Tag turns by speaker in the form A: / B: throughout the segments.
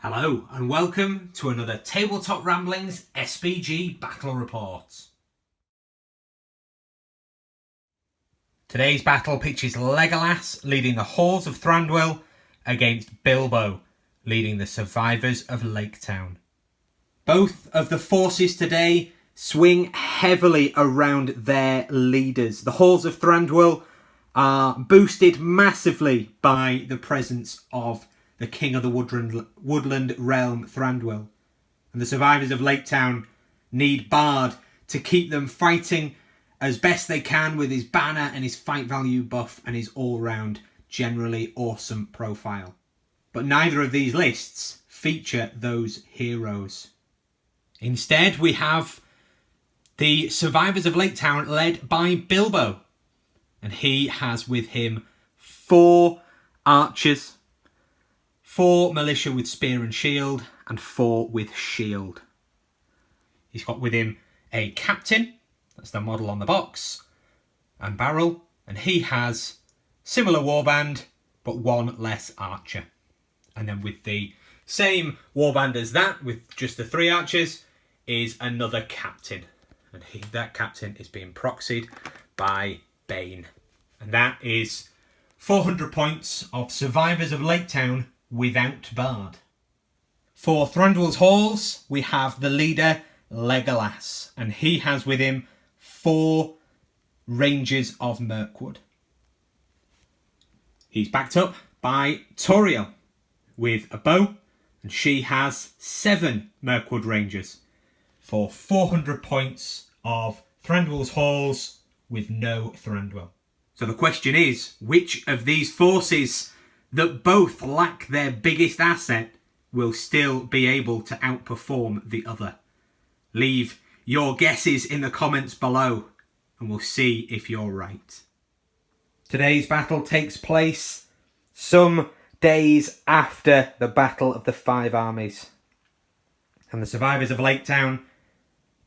A: Hello and welcome to another Tabletop Ramblings SBG Battle Report. Today's battle pictures Legolas leading the Halls of Thranduil against Bilbo leading the Survivors of Laketown. Both of the forces today swing heavily around their leaders. The Halls of Thranduil are boosted massively by the presence of the King of the Woodland Realm, Thranduil. And the Survivors of Laketown need Bard to keep them fighting as best they can with his banner and his fight value buff and his all-round generally awesome profile. But neither of these lists feature those heroes. Instead, we have the Survivors of Laketown led by Bilbo. And he has with him 4 archers, 4 militia with spear and shield, and 4 with shield. He's got with him a captain, that's the model on the box, and barrel, and he has similar warband, but 1 less archer. And then with the same warband as that, with just the 3 archers, is another captain. And that captain is being proxied by Bane. And that is 400 points of Survivors of Laketown without Bard. For Thranduil's Halls, we have the leader Legolas, and he has with him 4 ranges of Mirkwood. He's backed up by Tauriel with a bow, and she has 7 Mirkwood rangers for 400 points of Thranduil's Halls with no Thranduil. So the question is, which of these forces that both lack their biggest asset will still be able to outperform the other? Leave your guesses in the comments below and we'll see if you're right. Today's battle takes place some days after the Battle of the 5 Armies. And the Survivors of Laketown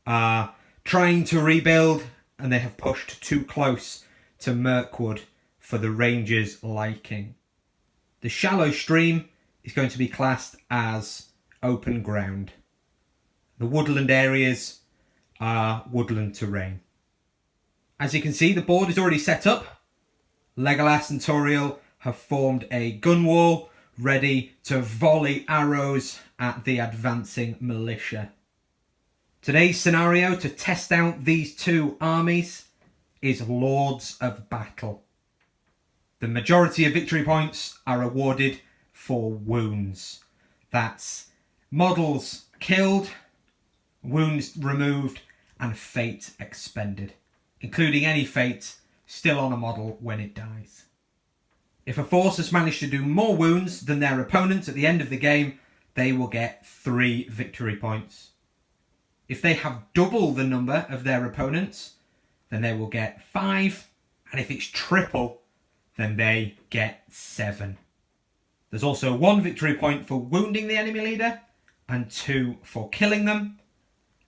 A: are trying to rebuild, and they have pushed too close to Mirkwood for the Rangers' liking. The shallow stream is going to be classed as open ground. The woodland areas are woodland terrain. As you can see, the board is already set up. Legolas and Tauriel have formed a gun wall ready to volley arrows at the advancing militia. Today's scenario to test out these 2 armies is Lords of Battle. The majority of victory points are awarded for wounds. That's models killed, wounds removed, and fate expended, including any fate still on a model when it dies. If a force has managed to do more wounds than their opponents at the end of the game, they will get 3 victory points. If they have double the number of their opponents, then they will get 5, and if it's triple, then they get 7. There's also 1 victory point for wounding the enemy leader, and 2 for killing them,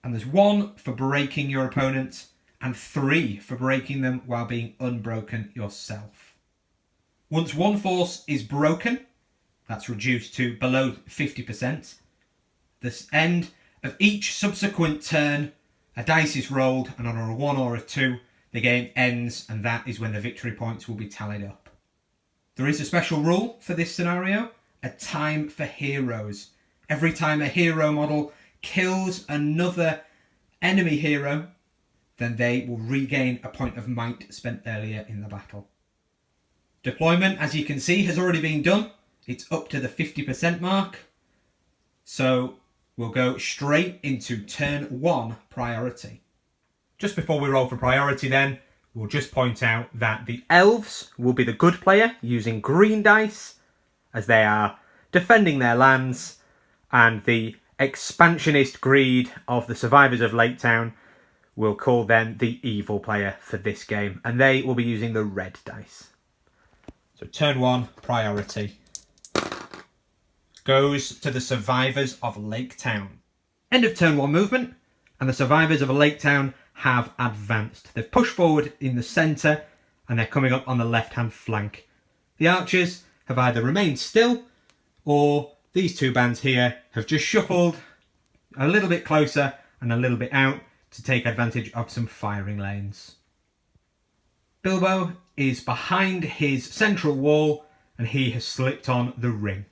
A: and there's 1 for breaking your opponent, and 3 for breaking them while being unbroken yourself. Once one force is broken, that's reduced to below 50%, the end of each subsequent turn, a dice is rolled, and on a 1 or a 2, the game ends, and that is when the victory points will be tallied up. There is a special rule for this scenario, a time for heroes. Every time a hero model kills another enemy hero, then they will regain a point of might spent earlier in the battle. Deployment, as you can see, has already been done. It's up to the 50% mark. So we'll go straight into turn 1 priority. Just before we roll for priority then, we'll just point out that the elves will be the good player using green dice as they are defending their lands, and the expansionist greed of the Survivors of Laketown will call them the evil player for this game, and they will be using the red dice. So turn 1 priority goes to the Survivors of Laketown. End of turn 1 movement, and the Survivors of Laketown have advanced. They've pushed forward in the centre and they're coming up on the left hand flank. The archers have either remained still or these two bands here have just shuffled a little bit closer and a little bit out to take advantage of some firing lanes. Bilbo is behind his central wall and he has slipped on the ring.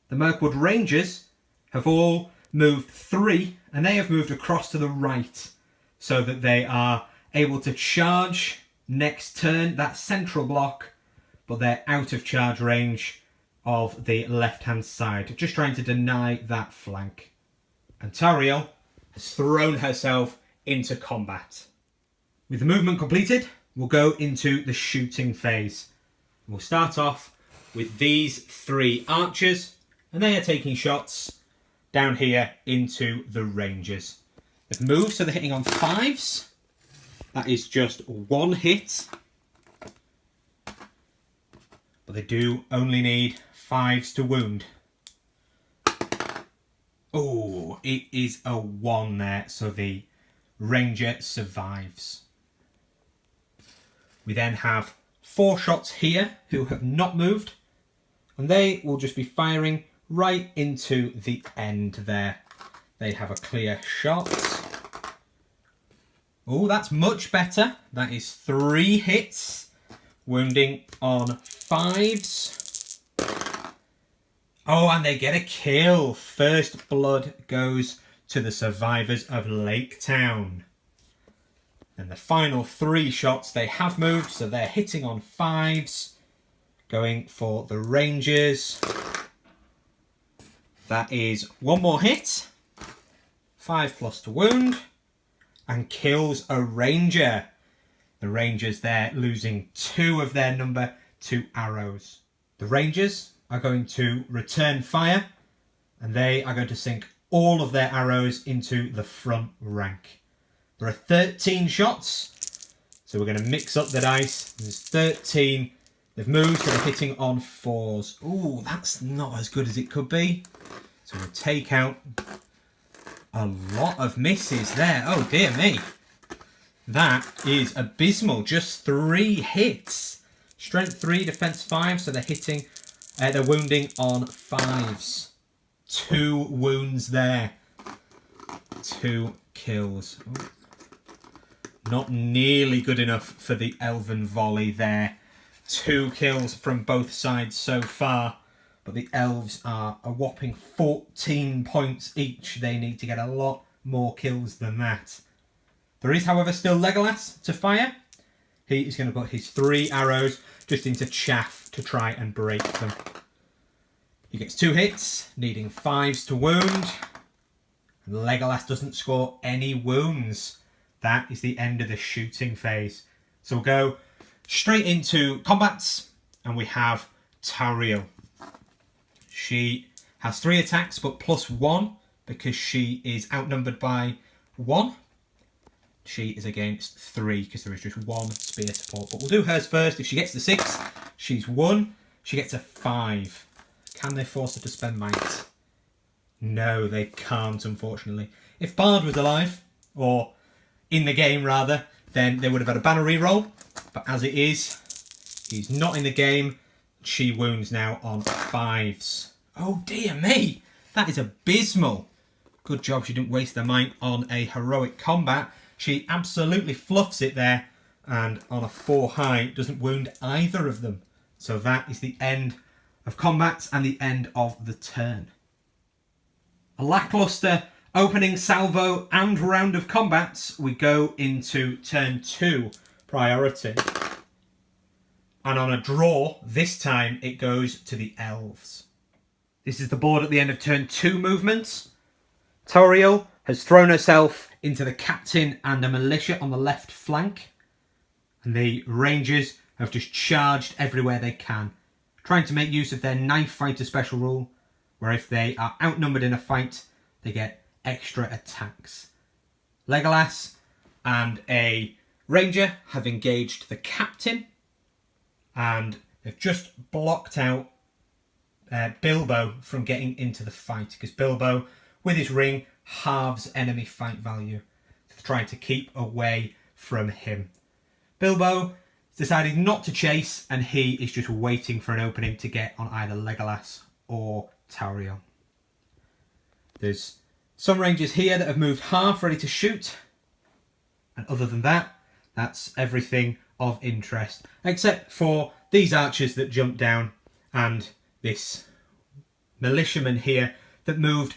A: The Mirkwood Rangers have all moved 3 and they have moved across to the right so that they are able to charge next turn that central block, but they're out of charge range of the left hand side, just trying to deny that flank. And Tauriel has thrown herself into combat. With the movement completed, we'll go into the shooting phase. We'll start off with these 3 archers, and they are taking shots down here into the Rangers. They've moved, so they're hitting on 5s. That is just 1 hit. But they do only need 5s to wound. Oh, it is a 1 there, so the Ranger survives. We then have 4 shots here who have not moved, and they will just be firing right into the end there. They have a clear shot. Oh, that's much better. That is 3 hits, wounding on 5s. Oh, and they get a kill. First blood goes to the Survivors of Laketown. And the final 3 shots, they have moved, so they're hitting on 5s, going for the Rangers. That is 1 more hit, 5+ to wound, and kills a Ranger. The Rangers there losing 2 of their number to arrows. The Rangers are going to return fire, and they are going to sink all of their arrows into the front rank. There are 13 shots, so we're going to mix up the dice. There's 13. They've moved, so they're hitting on 4s. Ooh, that's not as good as it could be. So we'll take out a lot of misses there. Oh, dear me. That is abysmal. Just 3 hits. Strength 3, defense 5, so they're hitting, they're wounding on 5s. 2 wounds there. 2 kills. Ooh. Not nearly good enough for the Elven volley there. 2 kills from both sides so far, but the Elves are a whopping 14 points each. They need to get a lot more kills than that. There is, however, still Legolas to fire. He is going to put his 3 arrows just into chaff to try and break them. He gets 2 hits, needing 5s to wound. And Legolas doesn't score any wounds. That is the end of the shooting phase. So we'll go straight into combats, and we have Tauriel. She has 3 attacks, but +1 because she is outnumbered by 1. She is against 3 because there is just 1 spear support. But we'll do hers first. If she gets the 6, she's won. She gets a 5. Can they force her to spend might? No, they can't, unfortunately. If Bard was alive, or in the game rather, then they would have had a banner reroll. But as it is, he's not in the game. She wounds now on 5s. Oh dear me, that is abysmal. Good job she didn't waste her might on a heroic combat. She absolutely fluffs it there, and on a 4 high doesn't wound either of them. So that is the end of combat and the end of the turn. A lacklustre opening salvo and round of combats. We go into turn 2 priority. And on a draw, this time it goes to the Elves. This is the board at the end of turn 2 movements. Tauriel has thrown herself into the captain and a militia on the left flank. And the Rangers have just charged everywhere they can, trying to make use of their knife fighter special rule, where if they are outnumbered in a fight, they get extra attacks. Legolas and a Ranger have engaged the captain, and they've just blocked out Bilbo from getting into the fight, because Bilbo, with his ring, halves enemy fight value, trying to keep away from him. Bilbo decided not to chase, and he is just waiting for an opening to get on either Legolas or Tauriel. There's some rangers here that have moved half, ready to shoot. And other than that, that's everything of interest. Except for these archers that jumped down and this militiaman here that moved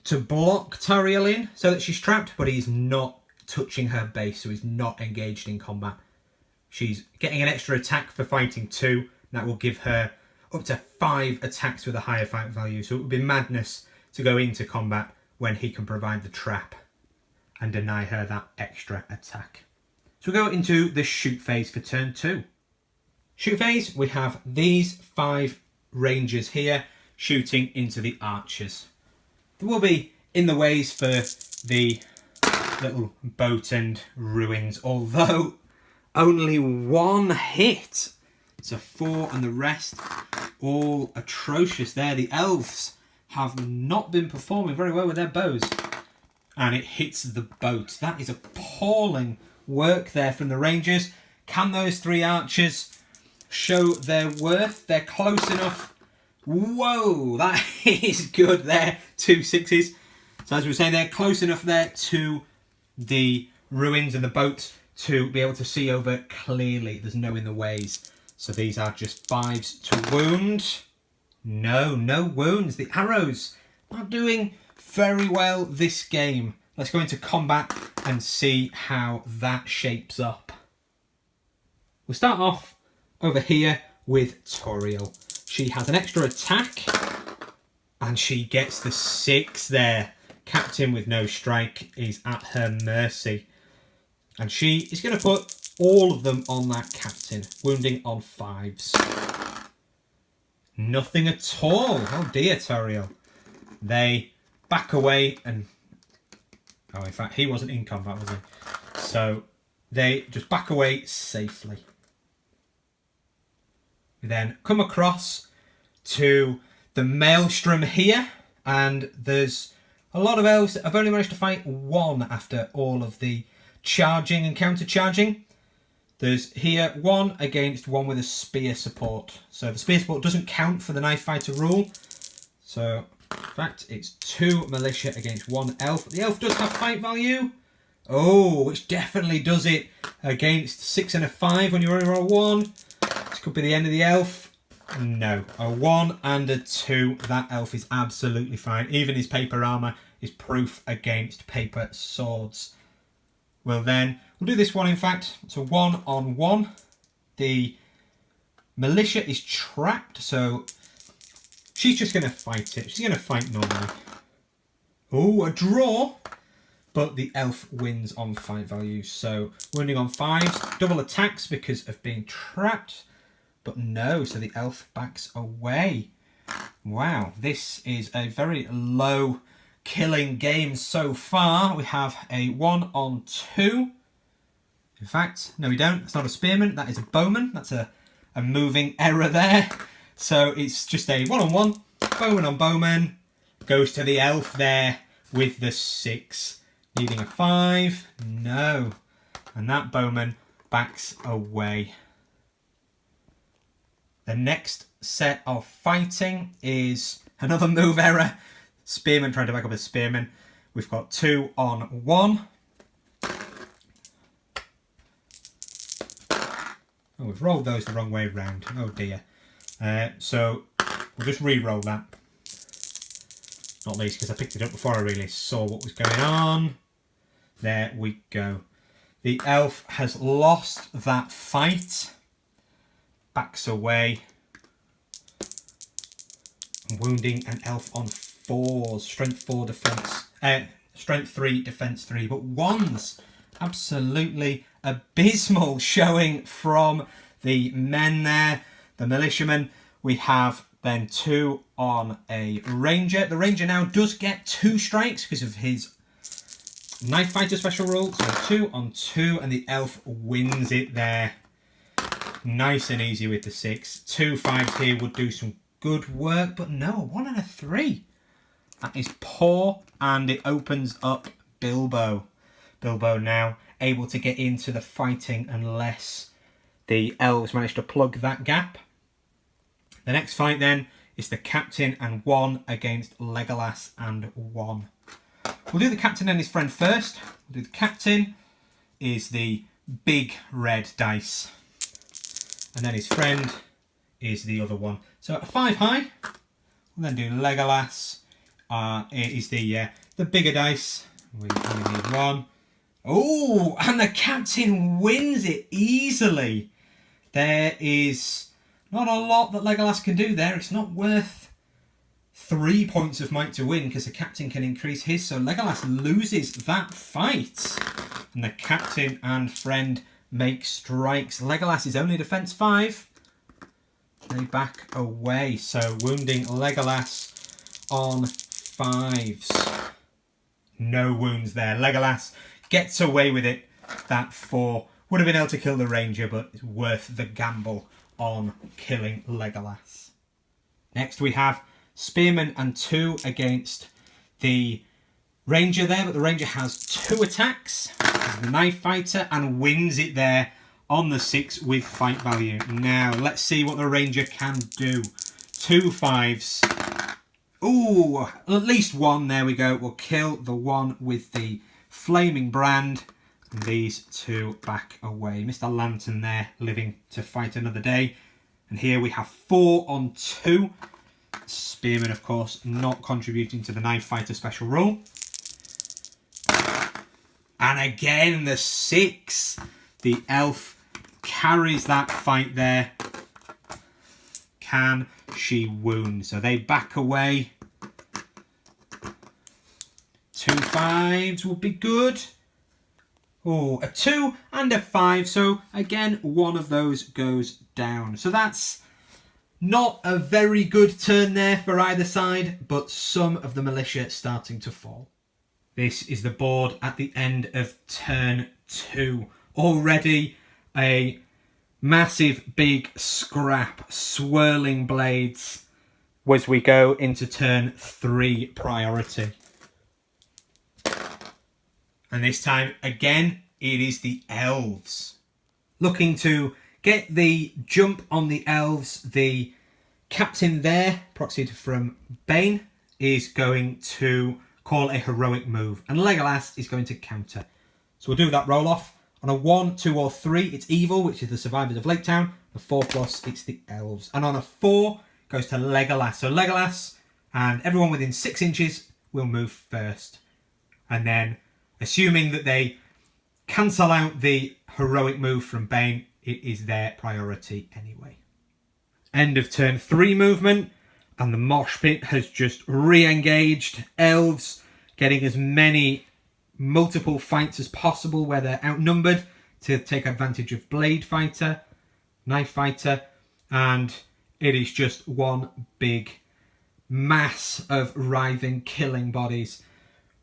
A: to block Tauriel in so that she's trapped, but he's not touching her base, so he's not engaged in combat. She's getting an extra attack for fighting 2. That will give her up to 5 attacks with a higher fight value. So it would be madness to go into combat when he can provide the trap and deny her that extra attack. So we go into the shoot phase for turn 2. Shoot phase, we have these 5 rangers here shooting into the archers. They will be in the ways for the little boat and ruins, although only 1 hit. It's a 4 and the rest all atrocious there. The elves have not been performing very well with their bows. And it hits the boat. That is appalling work there from the rangers. Can those 3 archers show their worth? They're close enough. Whoa, that is good there. 2 6s. So as we were saying, they're close enough there to the ruins and the boat to be able to see over clearly. There's no in the ways. So these are just 5s to wound. No wounds. The arrows are doing very well this game. Let's go into combat and see how that shapes up. We'll start off over here with Tauriel. She has an extra attack and she gets the 6 there. Captain with no strike is at her mercy. And she is going to put all of them on that captain, wounding on 5s. Nothing at all. Oh dear, Tauriel. They back away and... Oh, in fact, he wasn't in combat, was he? So they just back away safely. We then come across to the maelstrom here, and there's a lot of elves that have only managed to fight 1 after all of the charging and counter-charging. There's here 1 against 1 with a spear support. So the spear support doesn't count for the knife fighter rule. So, in fact, it's 2 militia against 1 elf. The elf does have fight value. Oh, which definitely does it against 6 and a 5 when you only roll 1. This could be the end of the elf. No, a 1 and a 2. That elf is absolutely fine. Even his paper armour is proof against paper swords. We'll do this one in fact. It's a 1-on-1. The militia is trapped, so she's just going to fight it. She's going to fight normally. Oh, a draw. But the elf wins on fight value. So wounding on 5s. Double attacks because of being trapped. But no, so the elf backs away. Wow, this is a very low killing game so far. We have a 1-on-2. In fact, no we don't. It's not a spearman, that is a bowman. That's a moving error there. So it's just a 1-on-1. Bowman on bowman. Goes to the elf there with the 6. Needing a 5. No. And that bowman backs away. The next set of fighting is another move error. Spearman trying to back up a spearman. We've got 2-on-1. Oh, we've rolled those the wrong way round. Oh dear. So we'll just re-roll that. Not least because I picked it up before I really saw what was going on. There we go. The elf has lost that fight. Backs away. Wounding an elf on 4s. Strength 4 defense. Strength 3, defense 3. But 1s. Absolutely abysmal showing from the men there. The militiamen. We have then 2 on a ranger. The ranger now does get 2 strikes because of his knife fighter special rule. So 2-on-2 and the elf wins it there. Nice and easy with the 6. 2 5s here would do some good work, but no, 1 and a 3. That is poor, and it opens up Bilbo. Bilbo now able to get into the fighting unless the elves manage to plug that gap. The next fight then It's the captain and 1 against Legolas and 1. We'll do the captain and his friend first. We'll do the captain is the big red dice. And then his friend is the other one. So at 5 high, we'll then do Legolas. It is the bigger dice. We only need 1. Oh, and the captain wins it easily. There is not a lot that Legolas can do there. It's not worth 3 points of might to win because the captain can increase his. So Legolas loses that fight. And the captain and friend make strikes. Legolas is only defense 5. They back away. So wounding Legolas on 5s. No wounds there. Legolas gets away with it. That 4 would have been able to kill the ranger, but it's worth the gamble on killing Legolas. Next we have spearman and 2 against the ranger there, but the ranger has 2 attacks. The knife fighter and wins it there on the 6 with fight value. Now let's see what the ranger can do. 2 5s. Ooh, at least 1. There we go. We'll kill the one with the flaming brand. And these 2 back away. Mr. Lantern there, living to fight another day. And here we have 4 on 2. Spearman, of course, not contributing to the knife fighter special rule. And again, the 6. The elf carries that fight there. Can she wound? So they back away. 2 5s would be good. Oh, a 2 and a 5. So again, one of those goes down. So that's not a very good turn there for either side, but some of the militia starting to fall. This is the board at the end of turn 2. Already a massive big scrap, swirling blades as we go into turn 3 priority. And this time, again, it is the elves. Looking to get the jump on the elves. The captain there, proxied from Bane, is going to call a heroic move. And Legolas is going to counter. So we'll do that roll off. On a 1, 2 or 3, it's evil, which is the Survivors of Laketown. A 4+, it's the elves. And on a 4, it goes to Legolas. So Legolas and everyone within 6 inches will move first. And then, assuming that they cancel out the heroic move from Bane, it is their priority anyway. End of turn 3 movement, and the mosh pit has just re-engaged. Elves getting as many multiple fights as possible where they're outnumbered to take advantage of blade fighter, knife fighter, and it is just one big mass of writhing, killing bodies.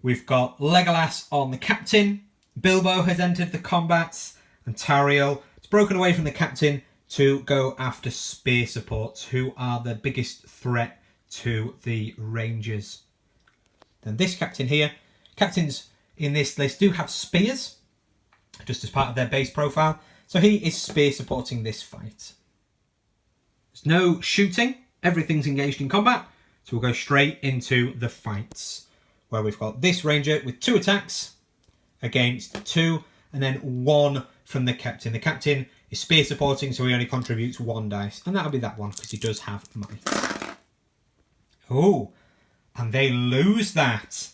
A: We've got Legolas on the captain. Bilbo has entered the combats, and Tauriel has broken away from the captain to go after spear supports, who are the biggest threat to the rangers. Then this captain here, captains in this list do have spears, just as part of their base profile, so he is spear supporting this fight. There's no shooting, everything's engaged in combat, so we'll go straight into the fights, where we've got this ranger with 2 attacks against 2, and then 1 from the captain. The captain is spear supporting, so he only contributes 1 dice, and that'll be that one, because he does have might. Oh, and they lose that.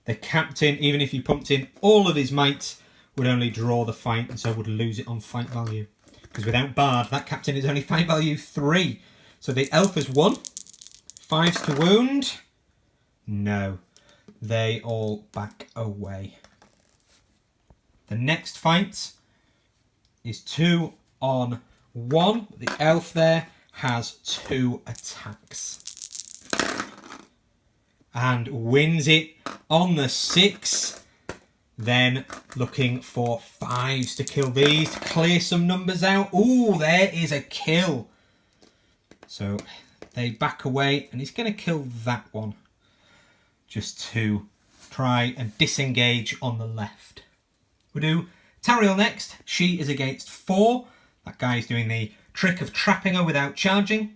A: The captain, even if he pumped in all of his might, would only draw the fight, and so would lose it on fight value. Because without Bard, that captain is only fight value 3. So the elf has 1. 5s to wound. No. They all back away. The next fight is 2 on 1. The elf there has 2 attacks. And wins it on the 6. Then looking for 5s to kill these, to clear some numbers out. Ooh, there is a kill. So they back away, and he's going to kill that one. Just to try and disengage on the left. We'll do Tauriel next. She is against 4. That guy's doing the trick of trapping her without charging.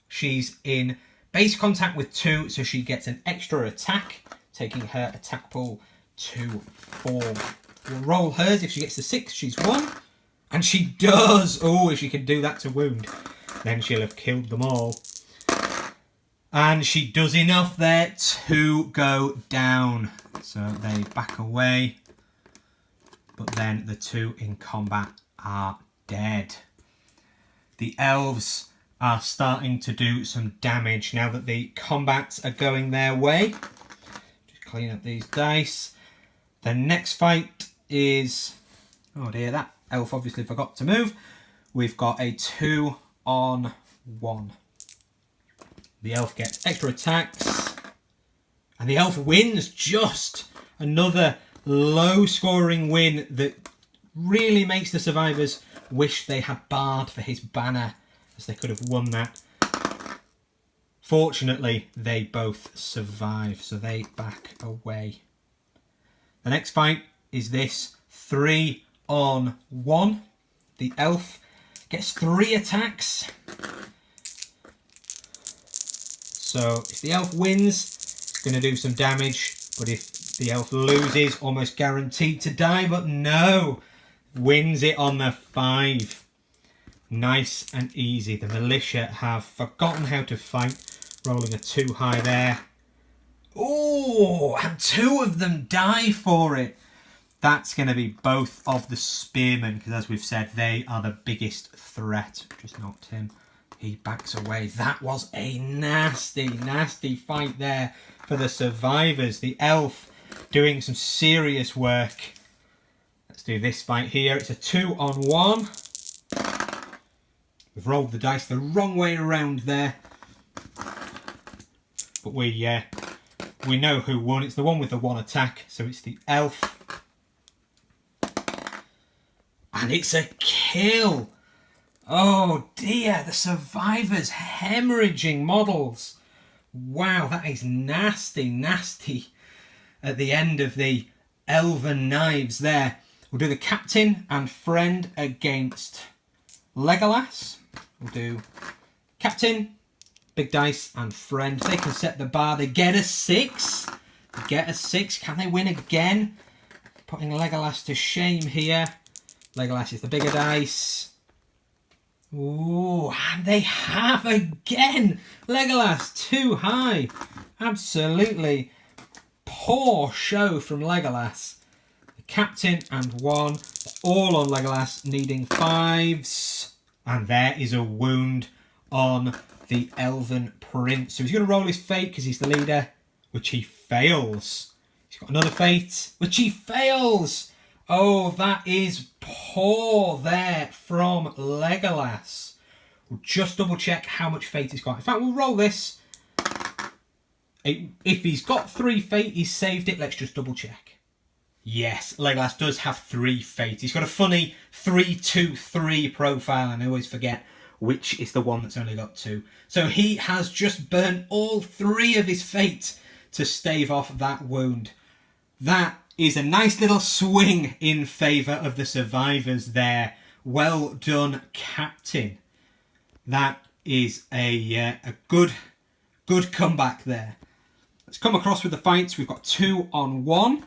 A: She's in base contact with 2, so she gets an extra attack, taking her attack pool to 4. We'll roll hers. If she gets to 6, she's won. And she does. Oh, if she can do that to wound, then she'll have killed them all. And she does enough there to go down. So they back away. But then the 2 in combat are dead. The elves are starting to do some damage now that the combats are going their way. Just clean up these dice. The next fight is... oh dear, that elf obviously forgot to move. We've got a 2-on-1. The elf gets extra attacks. And the elf wins. Just another low-scoring win that really makes the survivors wish they had barred for his banner, as they could have won that. Fortunately, they both survive, so they back away. The next fight is this 3-on-1. The elf gets 3 attacks. So if the elf wins, it's going to do some damage. But if the elf loses, almost guaranteed to die. But no, wins it on the 5. Nice and easy. The militia have forgotten how to fight. Rolling a 2 high there. Oh, and 2 of them die for it. That's going to be both of the spearmen, because as we've said, they are the biggest threat. Just knocked him. He backs away. That was a nasty, nasty fight there for the survivors. The elf doing some serious work. Let's do this fight here. It's a 2-on-1. We've rolled the dice the wrong way around there. But we know who won. It's the one with the 1 attack. So it's the elf. And it's a kill. Oh dear, the survivors hemorrhaging models. Wow, that is nasty, nasty at the end of the elven knives there. We'll do the captain and friend against Legolas. We'll do captain, big dice, and friend. They can set the bar. They get a 6. They get a 6. Can they win again? Putting Legolas to shame here. Legolas is the bigger dice. Ooh, and they have again. Legolas, 2 high. Absolutely poor show from Legolas. The captain and 1. All on Legolas, needing 5s. And there is a wound on the elven prince. So he's going to roll his fate because he's the leader, which he fails. He's got another fate, which he fails. Oh, that is poor there from Legolas. We'll just double check how much fate he's got. In fact, we'll roll this. If he's got 3 fate, he's saved it. Let's just double check. Yes, Legolas does have 3 fate. He's got a funny 3-2-3 profile, and I always forget which is the one that's only got 2. So he has just burnt all 3 of his fate to stave off that wound. That is a nice little swing in favour of the survivors there. Well done, captain. That is a good comeback there. Let's come across with the fights. We've got 2-on-1.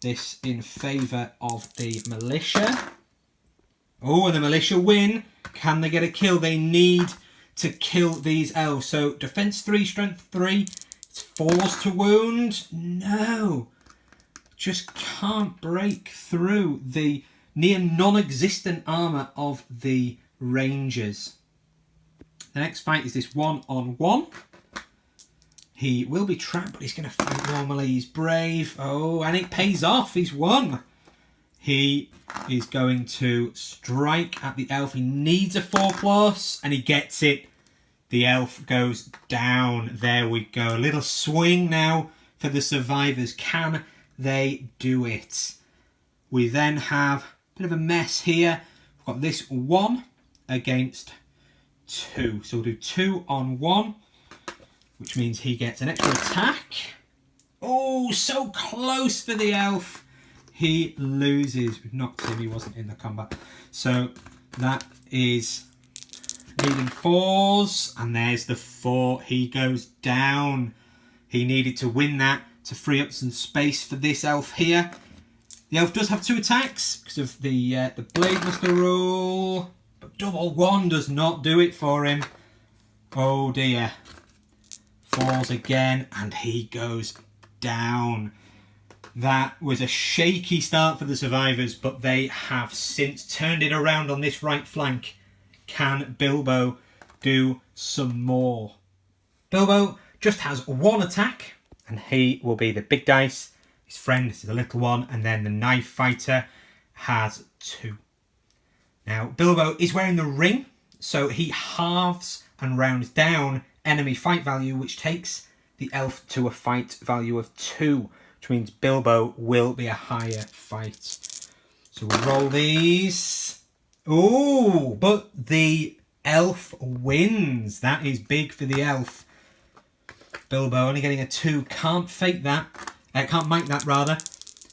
A: This in favour of the militia. Oh, and the militia win. Can they get a kill? They need to kill these elves. So defence 3, strength 3. It's 4s to wound. No. Just can't break through the near non-existent armour of the rangers. The next fight is this 1-on-1. He will be trapped, but he's going to fight normally. He's brave. Oh, and it pays off. He's won. He is going to strike at the elf. He needs a 4+, and he gets it. The elf goes down. There we go. A little swing now for the survivors. Can they do it? We then have a bit of a mess here. We've got this 1 against 2. So we'll do 2-on-1, which means he gets an extra attack. Oh, so close for the elf. He loses. We've knocked him. He wasn't in the combat. So that is needing 4s, and there's the 4. He goes down. He needed to win that to free up some space for this elf here. The elf does have 2 attacks because of the Blade Master rule, but double 1 does not do it for him. Oh dear. 4s again, and he goes down. That was a shaky start for the Survivors, but they have since turned it around on this right flank. Can Bilbo do some more? Bilbo just has 1 attack, and he will be the big dice. His friend is the little one, and then the knife fighter has 2. Now, Bilbo is wearing the ring, so he halves and rounds down enemy fight value, which takes the elf to a fight value of 2, which means Bilbo will be a higher fight. So we'll roll these. Ooh, but the elf wins. That is big for the elf. Bilbo only getting a 2. Can't fake that. Can't make that, rather.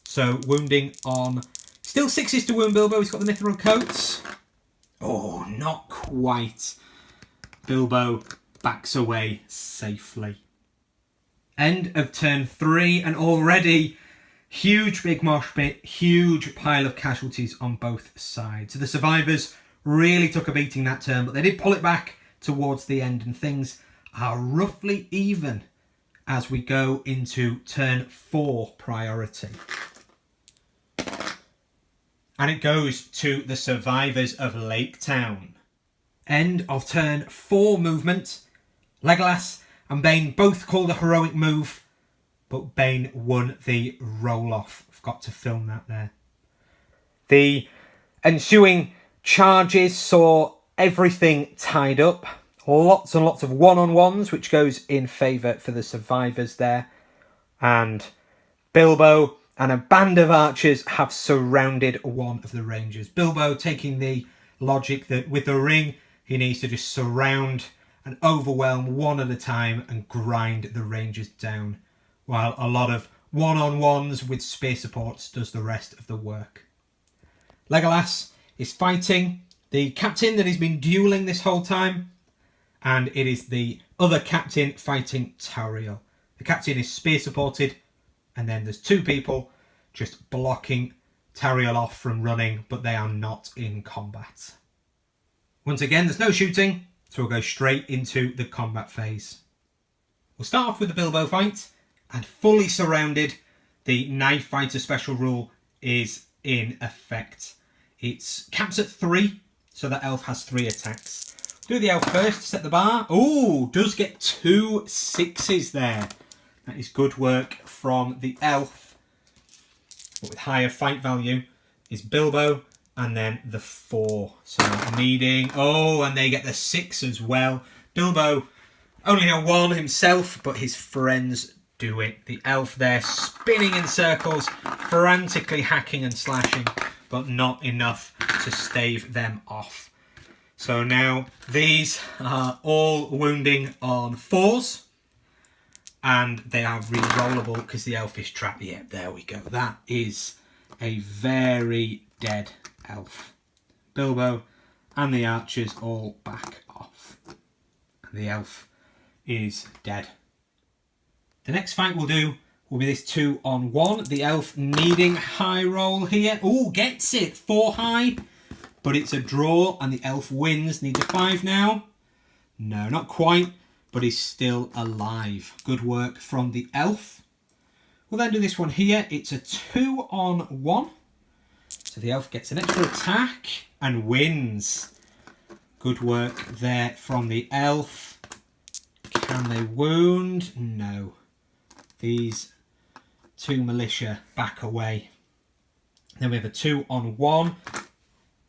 A: So wounding on... Still 6s to wound Bilbo. He's got the mithril coats. Oh, not quite. Bilbo backs away safely. End of turn 3, and already huge big mosh pit, huge pile of casualties on both sides. So the Survivors really took a beating that turn, but they did pull it back towards the end, and things are roughly even as we go into turn 4 priority. And it goes to the Survivors of Laketown. End of turn 4 movement. Legolas and Bane both called a heroic move, but Bane won the roll-off. I've got to film that there. The ensuing charges saw everything tied up. Lots and lots of one-on-ones, which goes in favour for the Survivors there. And Bilbo and a band of archers have surrounded one of the Rangers. Bilbo taking the logic that with the ring, he needs to just surround and overwhelm one at a time and grind the Rangers down, while a lot of one-on-ones with spear supports does the rest of the work. Legolas is fighting the captain that he's been duelling this whole time, and it is the other captain fighting Tauriel. The captain is spear supported, and then there's 2 people just blocking Tauriel off from running, but they are not in combat. Once again, there's no shooting, so we'll go straight into the combat phase. We'll start off with the Bilbo fight, and fully surrounded, the knife fighter special rule is in effect. It's caps at 3, so that elf has 3 attacks. Do the elf first, set the bar. Ooh, does get 2 6s there. That is good work from the elf. But with higher fight value is Bilbo, and then the 4. So needing... Oh, and they get the 6 as well. Bilbo only a 1 himself, but his friends do it. The elf there spinning in circles, frantically hacking and slashing, but not enough to stave them off. So now these are all wounding on 4s, and they are re-rollable because the elf is trapped. Yeah, there we go. That is a very dead elf. Bilbo and the archers all back off. And the elf is dead. The next fight we'll do will be this 2-on-1. The elf needing high roll here. Oh, gets it. 4 high. But it's a draw and the elf wins. Needs a 5 now. No, not quite. But he's still alive. Good work from the elf. We'll then do this one here. It's a 2-on-1. So the elf gets an extra attack and wins. Good work there from the elf. Can they wound? No. These 2 militia back away. Then we have a 2-on-1.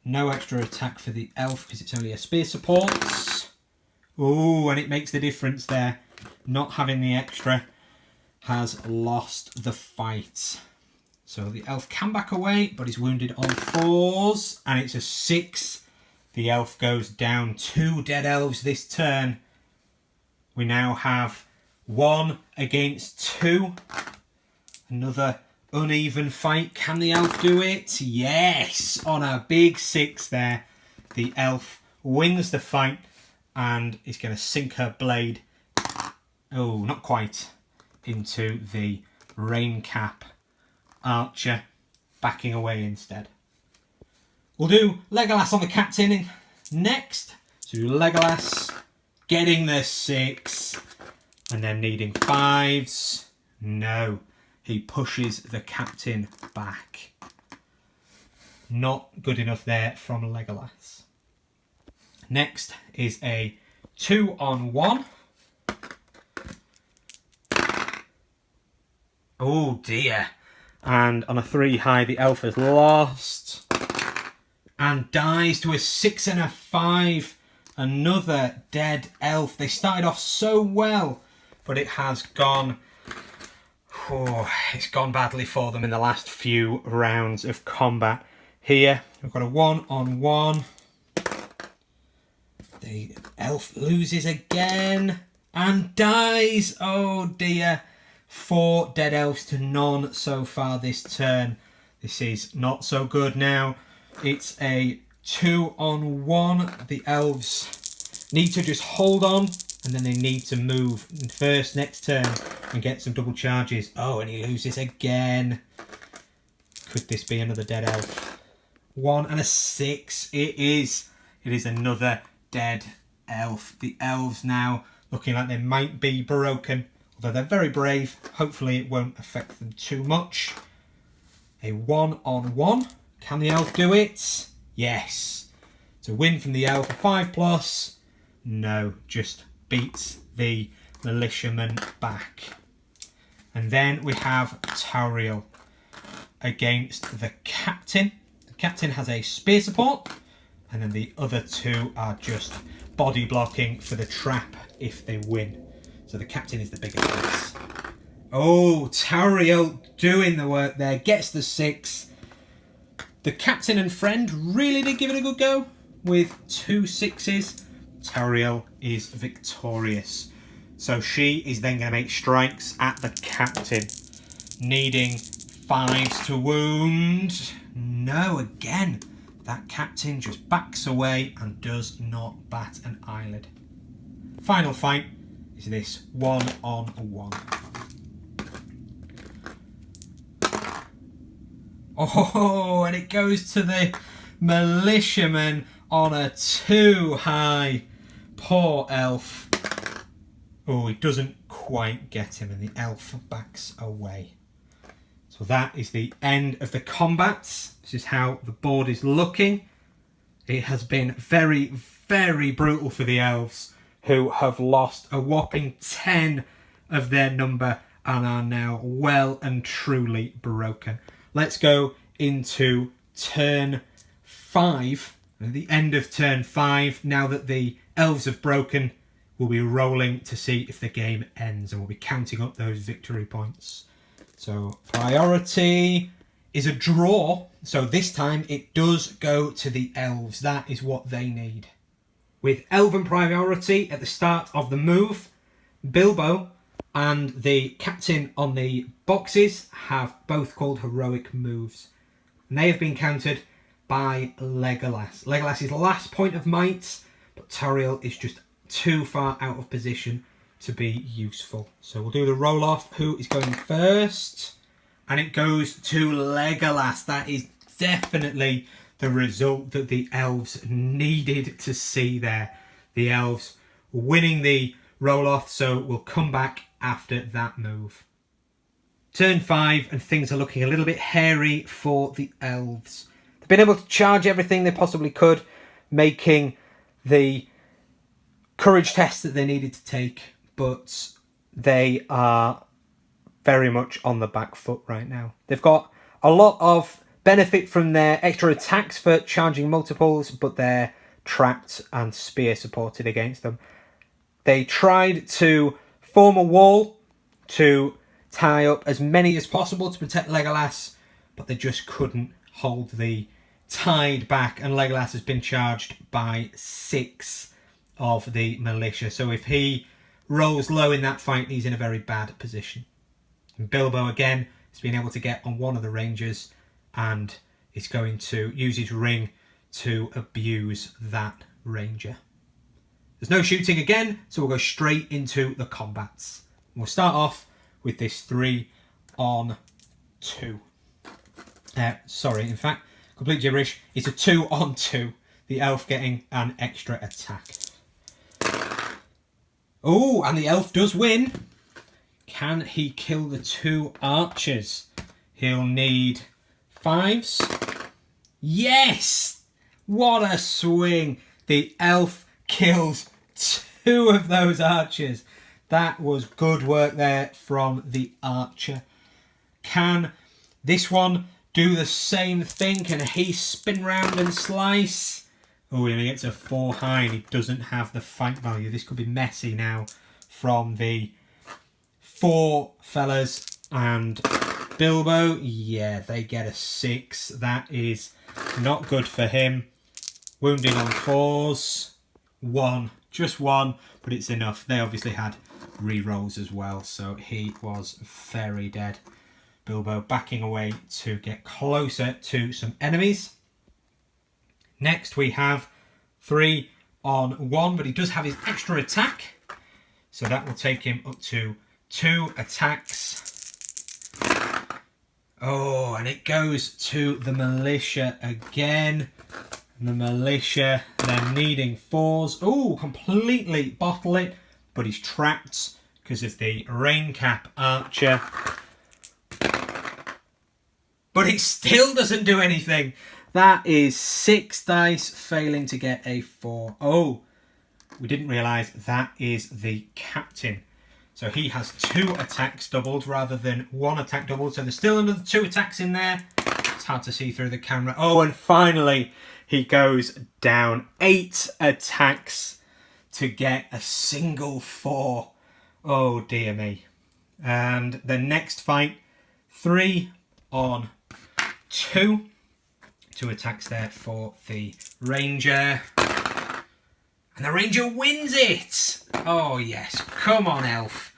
A: No extra attack for the elf because it's only a spear support. Ooh, and it makes the difference there. Not having the extra has lost the fight. So the elf can back away, but he's wounded on 4s. And it's a 6. The elf goes down. 2 dead elves this turn. We now have 1 against 2. Another uneven fight. Can the elf do it? Yes! On a big 6 there. The elf wins the fight and is going to sink her blade, oh, not quite, into the rain cap archer, backing away instead. We'll do Legolas on the captain next. So Legolas getting the 6 and then needing 5s. No, he pushes the captain back. Not good enough there from Legolas. Next is a 2-on-1. Oh dear. And on a 3 high, the elf has lost and dies to a 6 and a 5. Another dead elf. They started off so well, but it has gone, it's gone badly for them in the last few rounds of combat. Here, we've got a 1-on-1. The elf loses again and dies. Oh dear. 4 dead elves to none so far this turn. This is not so good now. It's a 2-on-1. The elves need to just hold on, and then they need to move first next turn and get some double charges. Oh, and he loses again. Could this be another dead elf? 1 and a 6. It is. It is another dead elf. The elves now looking like they might be broken, although they're very brave. Hopefully it won't affect them too much. A 1-on-1. Can the elf do it? Yes. It's a win from the elf. A 5+. No, just beats the militiaman back. And then we have Tauriel against the captain. The captain has a spear support, and then the other 2 are just body blocking for the trap if they win. So the captain is the bigger piece. Oh, Tauriel doing the work there. Gets the 6. The captain and friend really did give it a good go with 2 6s. Tauriel is victorious. So she is then going to make strikes at the captain, needing 5s to wound. No, again, that captain just backs away and does not bat an eyelid. Final fight is this 1-on-1. Oh, and it goes to the militiaman on a 2 high. Poor elf. Oh, it doesn't quite get him, and the elf backs away. So that is the end of the combats. This is how the board is looking. It has been very, very brutal for the elves, who have lost a whopping 10 of their number and are now well and truly broken. Let's go into turn 5. At the end of turn 5, now that the elves have broken, we'll be rolling to see if the game ends, and we'll be counting up those victory points. So priority is a draw, so this time it does go to the elves. That is what they need. With elven priority at the start of the move, Bilbo and the captain on the boxes have both called heroic moves, and they have been countered by Legolas. Legolas's last point of might, but Tauriel is just too far out of position to be useful. So we'll do the roll off. Who is going first? And it goes to Legolas. That is definitely the result that the elves needed to see there. The elves winning the roll off, so we'll come back after that move. Turn 5, and things are looking a little bit hairy for the elves. They've been able to charge everything they possibly could, making the courage test that they needed to take, but they are very much on the back foot right now. They've got a lot of benefit from their extra attacks for charging multiples, but they're trapped and spear supported against them. They tried to form a wall to tie up as many as possible to protect Legolas, but they just couldn't hold the tide back, and Legolas has been charged by 6 of the militia. So if he rolls low in that fight, he's in a very bad position. And Bilbo again has been able to get on one of the rangers and is going to use his ring to abuse that ranger. There's no shooting again, so we'll go straight into the combats. We'll start off with this 3 on 2. Sorry, in fact, complete gibberish. It's a 2 on 2. The elf getting an extra attack. Oh, and the elf does win. Can he kill the 2 archers? He'll need 5s. Yes! What a swing. The elf kills 2 of those archers. That was good work there from the archer. Can this one do the same thing? Can he spin round and slice? Oh, he gets a 4 high and he doesn't have the fight value. This could be messy now from the 4 fellas. And Bilbo, yeah, they get a 6. That is not good for him. Wounding on 4s. 1. Just 1, but it's enough. They obviously had re-rolls as well, so he was very dead. Bilbo backing away to get closer to some enemies. Next we have 3 on 1, but he does have his extra attack, so that will take him up to 2 attacks. Oh, and it goes to the militia again. And the militia, they're needing 4s. Oh, completely bottle it, but he's trapped because of the rain cap archer. But it still doesn't do anything. That is 6 dice failing to get a 4. Oh, we didn't realise that is the captain. So he has 2 attacks doubled rather than 1 attack doubled. So there's still another 2 attacks in there. It's hard to see through the camera. Oh, and finally he goes down. 8 attacks to get a single 4. Oh, dear me. And the next fight, 3 on 2. 2 attacks there for the ranger. And the ranger wins it. Oh, yes. Come on, elf.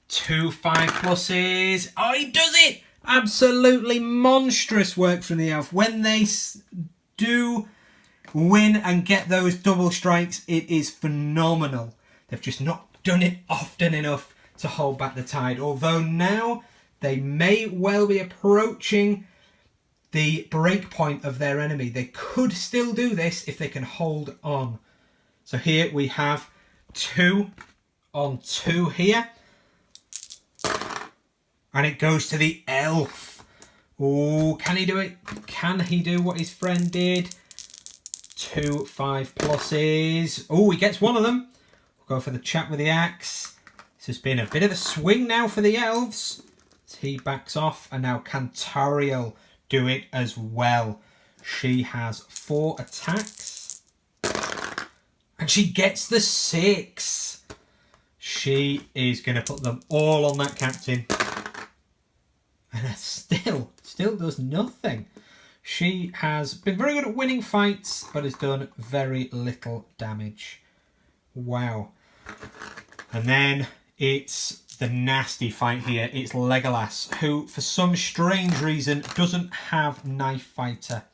A: 2 5+s. Oh, he does it. Absolutely monstrous work from the elf. When they do win and get those double strikes, it is phenomenal. They've just not done it often enough to hold back the tide. Although now they may well be approaching the break point of their enemy. They could still do this if they can hold on. So here we have 2 on 2 here. And it goes to the elf. Oh, can he do it? Can he do what his friend did? 2 5+s. Oh, he gets one of them. We'll go for the chat with the axe. This has been a bit of a swing now for the elves. He backs off. And now can Tauriel do it as well? She has 4 attacks. And she gets the 6. She is going to put them all on that captain. And it still does nothing. She has been very good at winning fights, but has done very little damage. Wow. And then it's the nasty fight here. It's Legolas, who for some strange reason doesn't have Knife Fighter.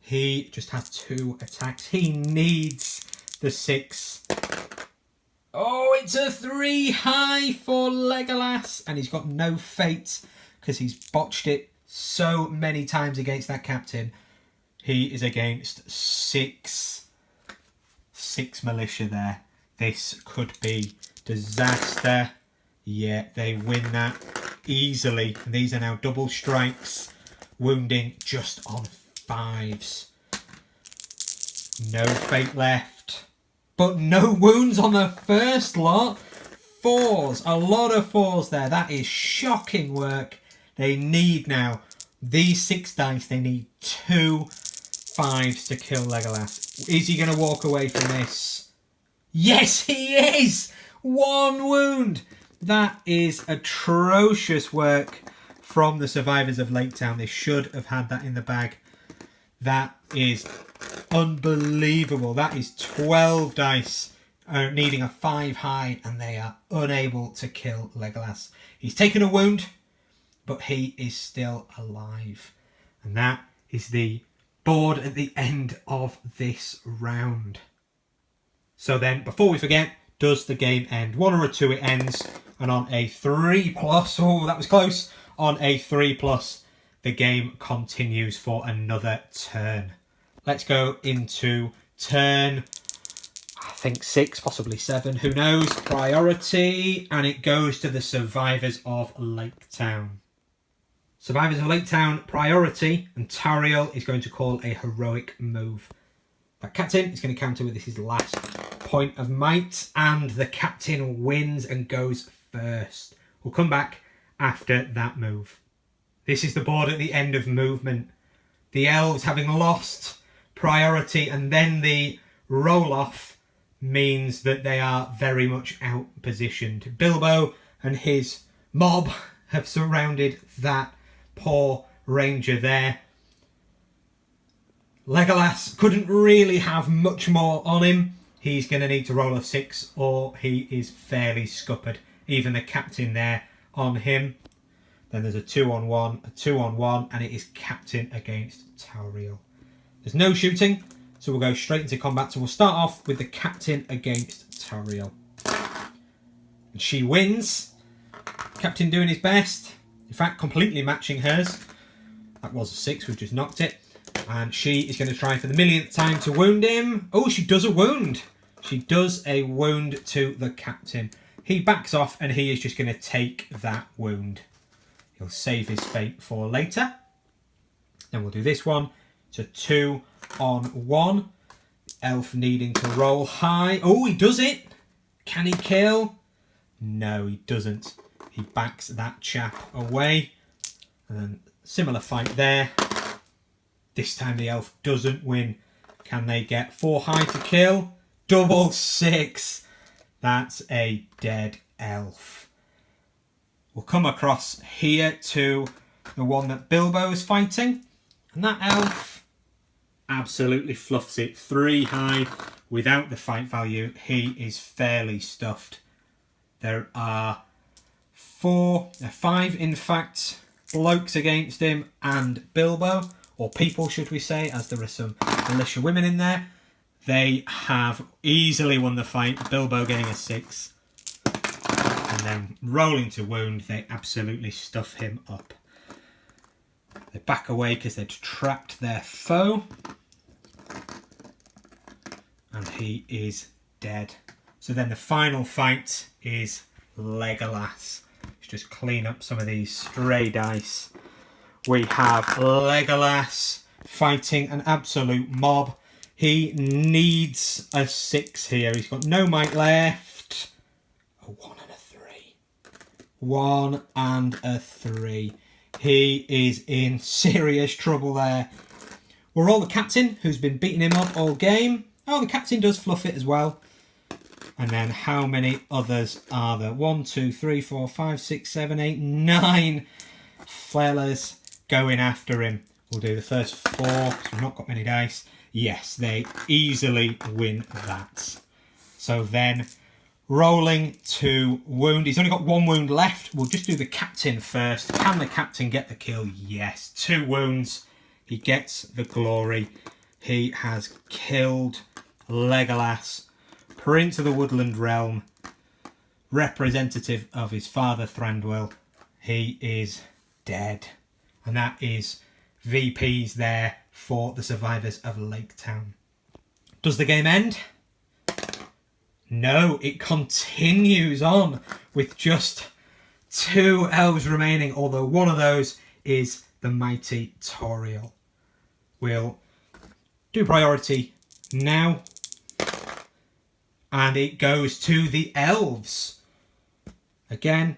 A: He just has 2 attacks. He needs the 6. Oh, it's a 3 high for Legolas. And he's got no fate because he's botched it so many times against that captain. He is against 6 militia there. This could be disaster. Yeah, they win that easily. And these are now double strikes, wounding just on 5s. No fate left, but no wounds on the first lot. 4s, a lot of 4s there. That is shocking work. They need now these 6 dice. They need 2 5s to kill Legolas. Is he going to walk away from this? Yes, he is. 1 wound. That is atrocious work from the Survivors of Laketown. They should have had that in the bag. That is unbelievable. That is 12 dice needing a 5 high, and they are unable to kill Legolas. He's taken a wound, but he is still alive. And that is the board at the end of this round. So then, before we forget, does the game end? 1 or a 2 it ends. And on a 3+, oh, that was close. On a 3+, the game continues for another turn. Let's go into turn, I think 6, possibly 7, who knows. Priority, and it goes to the Survivors of Laketown. Survivors of Laketown, priority, and Tauriel is going to call a heroic move. That captain is going to counter with his last point of might, and the captain wins and goes first. We'll come back after that move. This is the board at the end of movement. The elves, having lost priority and then the roll-off, means that they are very much out-positioned. Bilbo and his mob have surrounded that poor ranger there. Legolas couldn't really have much more on him. He's going to need to roll a 6 or he is fairly scuppered. Even the captain there on him. Then there's a 2-on-1, a 2-on-1, and it is captain against Tauriel. There's no shooting, so we'll go straight into combat. So we'll start off with the captain against Tauriel. And she wins. Captain doing his best. In fact, completely matching hers. That was a 6, we've just knocked it. And she is going to try for the millionth time to wound him. Oh, she does a wound. She does a wound to the captain. He backs off and he is just going to take that wound. He'll save his fate for later. Then we'll do this one. It's a 2-on-1. Elf needing to roll high. Oh, he does it. Can he kill? No, he doesn't. He backs that chap away. And then similar fight there. This time the elf doesn't win. Can they get 4 high to kill? Double 6. That's a dead elf. We'll come across here to the one that Bilbo is fighting. And that elf absolutely fluffs it. 3 high without the fight value. He is fairly stuffed. There are 5 in fact blokes against him and Bilbo. Or people, should we say, as there are some militia women in there. They have easily won the fight. Bilbo getting a 6. And then rolling to wound, they absolutely stuff him up. They back away because they'd trapped their foe. And he is dead. So then the final fight is Legolas. Let's just clean up some of these stray dice. We have Legolas fighting an absolute mob. He needs a 6 here. He's got no might left. A 1 and a 3. 1 and a 3. He is in serious trouble there. We'll roll the captain, who's been beating him up all game. Oh, the captain does fluff it as well. And then how many others are there? 1, 2, 3, 4, 5, 6, 7, 8, 9 fellas going after him. We'll do the first 4 because we've not got many dice. Yes, they easily win that. So then, rolling to wound. He's only got 1 wound left. We'll just do the captain first. Can the captain get the kill? Yes. 2 wounds. He gets the glory. He has killed Legolas, Prince of the Woodland Realm, representative of his father Thranduil. He is dead. And that is VPs there for the Survivors of Laketown. Does the game end? No, it continues on with just 2 elves remaining, although one of those is the mighty Tauriel. We'll do priority now. And it goes to the elves. Again,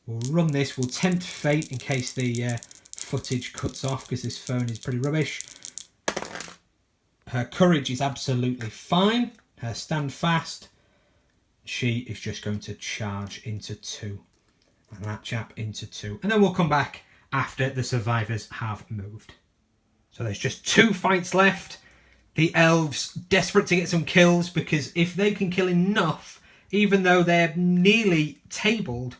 A: we'll run this. We'll tempt fate in case the footage cuts off because this phone is pretty rubbish. Her courage is absolutely fine. Her stand fast. She is just going to charge into 2. And that chap into 2. And then we'll come back after the survivors have moved. So there's just 2 fights left. The elves desperate to get some kills because if they can kill enough, even though they're nearly tabled,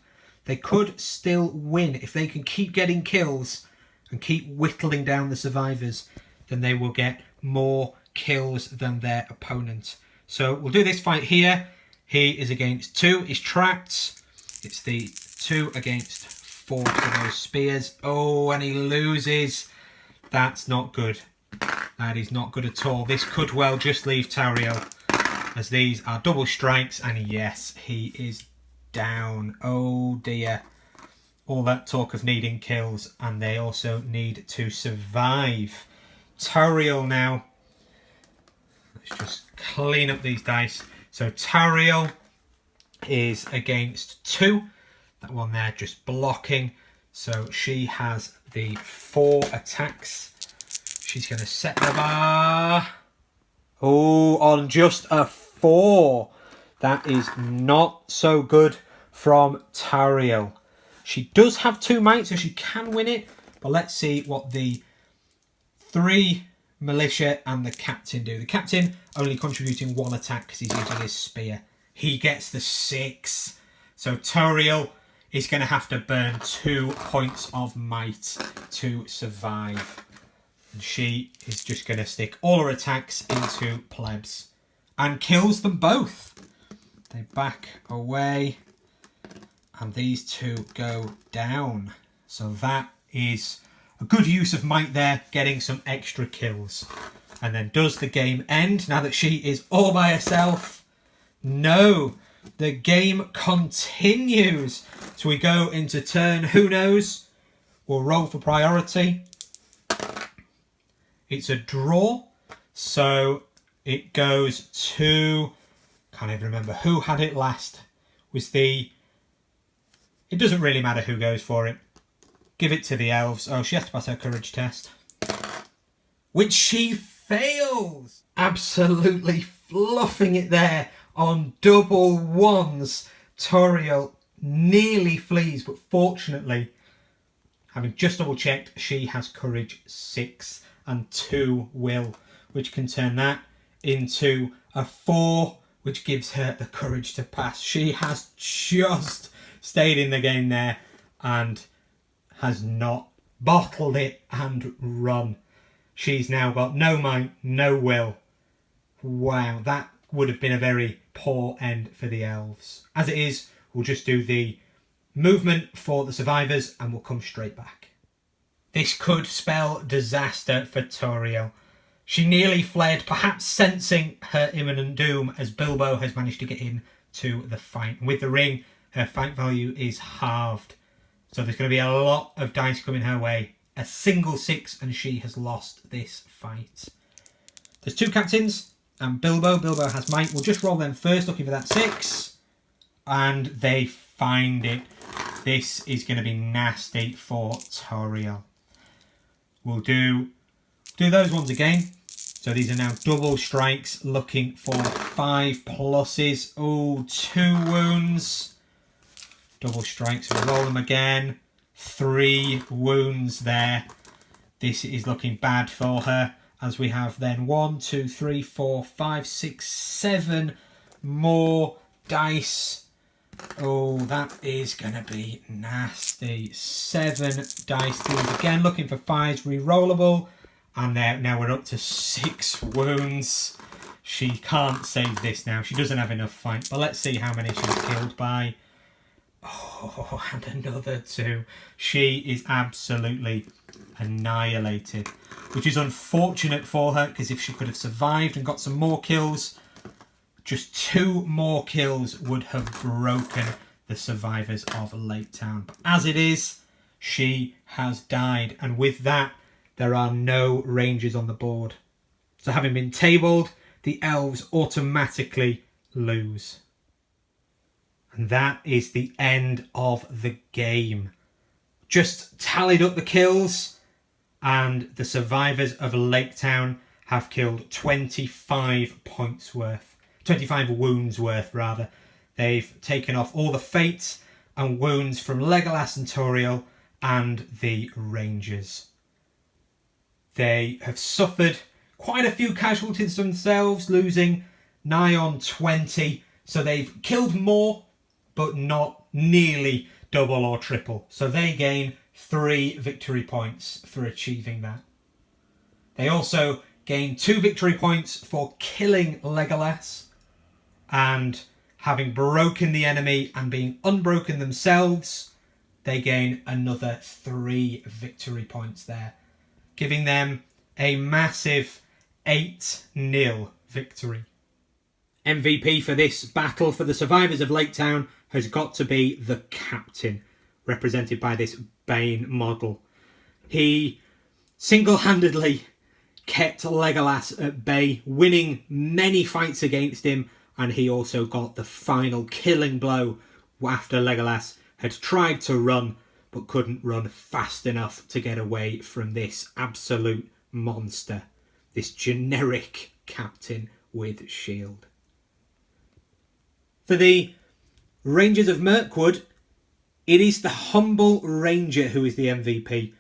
A: they could still win. If they can keep getting kills and keep whittling down the survivors, then they will get more kills than their opponent. So we'll do this fight here. He is against 2. He's trapped. It's the 2 against 4 for those spears. Oh, and he loses. That's not good. That is not good at all. This could well just leave Tauriel, as these are double strikes. And yes, he is down. Oh dear. All that talk of needing kills, and they also need to survive. Tauriel now. Let's just clean up these dice. So Tauriel is against 2. That one there just blocking. So she has the 4 attacks. She's going to set the bar. Oh, on just a 4. That is not so good from Tauriel. She does have 2 might, so she can win it. But let's see what the 3 militia and the captain do. The captain only contributing 1 attack because he's using his spear. He gets the 6. So Tauriel is going to have to burn 2 points of might to survive. And she is just going to stick all her attacks into plebs. And kills them both. They back away. And these 2 go down. So that is a good use of might there, getting some extra kills. And then does the game end now that she is all by herself? No. The game continues. So we go into turn, who knows? We'll roll for priority. It's a draw. So it goes to, can't even remember who had it last. It doesn't really matter who goes for it. Give it to the elves. Oh, she has to pass her courage test. Which she fails. Absolutely fluffing it there on double 1s. Tauriel nearly flees, but fortunately, having just double checked, she has courage 6 and 2 will, which can turn that into a 4, which gives her the courage to pass. She has just stayed in the game there and has not bottled it and run. She's now got no might, no will. Wow, that would have been a very poor end for the elves. As it is, we'll just do the movement for the survivors and we'll come straight back. This could spell disaster for Tauriel. She nearly fled, perhaps sensing her imminent doom, as Bilbo has managed to get into the fight. And with the ring, her fight value is halved. So there's going to be a lot of dice coming her way. A single 6 and she has lost this fight. There's 2 captains and Bilbo. Bilbo has might. We'll just roll them first, looking for that 6. And they find it. This is going to be nasty for Tauriel. We'll do those ones again. So these are now double strikes, looking for 5 pluses. Oh, 2 wounds. Double strikes, we'll roll them again. 3 wounds there. This is looking bad for her, as we have then 1, 2, 3, 4, 5, 6, 7 more dice. Oh, that is going to be nasty. 7 dice. These again, looking for 5s, re-rollable. And now we're up to 6 wounds. She can't save this now. She doesn't have enough fight. But let's see how many she's killed by. Oh, and another 2. She is absolutely annihilated. Which is unfortunate for her, because if she could have survived and got some more kills, just 2 more kills would have broken the survivors of Laketown. But as it is, she has died. And with that, there are no rangers on the board. So having been tabled, the elves automatically lose. And that is the end of the game. Just tallied up the kills, and the survivors of Laketown have killed 25 points worth. 25 wounds worth, rather. They've taken off all the fates and wounds from Legolas and Tauriel and the Rangers. They have suffered quite a few casualties themselves, losing nigh on 20. So they've killed more, but not nearly double or triple. So they gain 3 victory points for achieving that. They also gain 2 victory points for killing Legolas, and having broken the enemy and being unbroken themselves, they gain another 3 victory points there, giving them a massive 8-0 victory. MVP for this battle for the Survivors of Laketown has got to be the captain, represented by this Bane model. He single-handedly kept Legolas at bay, winning many fights against him, and he also got the final killing blow after Legolas had tried to run but couldn't run fast enough to get away from this absolute monster, this generic captain with shield. For the Rangers of Mirkwood, it is the humble ranger who is the MVP.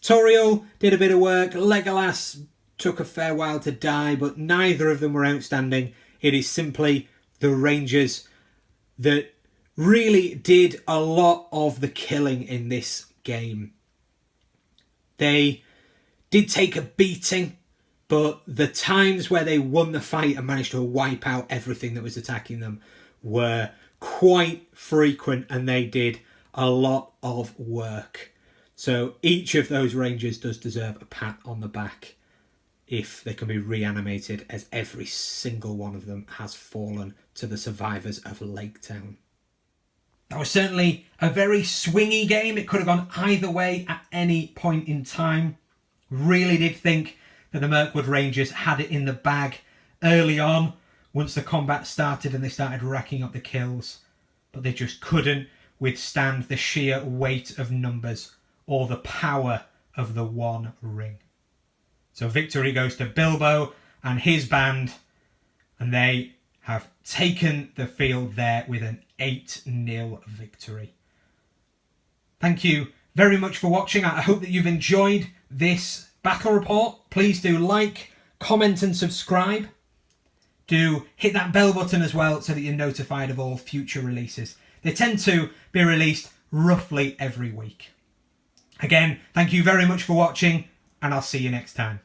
A: Tauriel did a bit of work, Legolas took a fair while to die, but neither of them were outstanding. It is simply the rangers that really did a lot of the killing in this game. They did take a beating, but the times where they won the fight and managed to wipe out everything that was attacking them were quite frequent, and they did a lot of work. So each of those rangers does deserve a pat on the back if they can be reanimated, as every single one of them has fallen to the Survivors of Laketown. That was certainly a very swingy game. It could have gone either way at any point in time. Really did think that the Mirkwood Rangers had it in the bag early on once the combat started and they started racking up the kills. But they just couldn't withstand the sheer weight of numbers or the power of the One Ring. So victory goes to Bilbo and his band, and they have taken the field there with an 8-0 victory. Thank you very much for watching. I hope that you've enjoyed this battle report. Please do like, comment and subscribe. Do hit that bell button as well so that you're notified of all future releases. They tend to be released roughly every week. Again, thank you very much for watching, and I'll see you next time.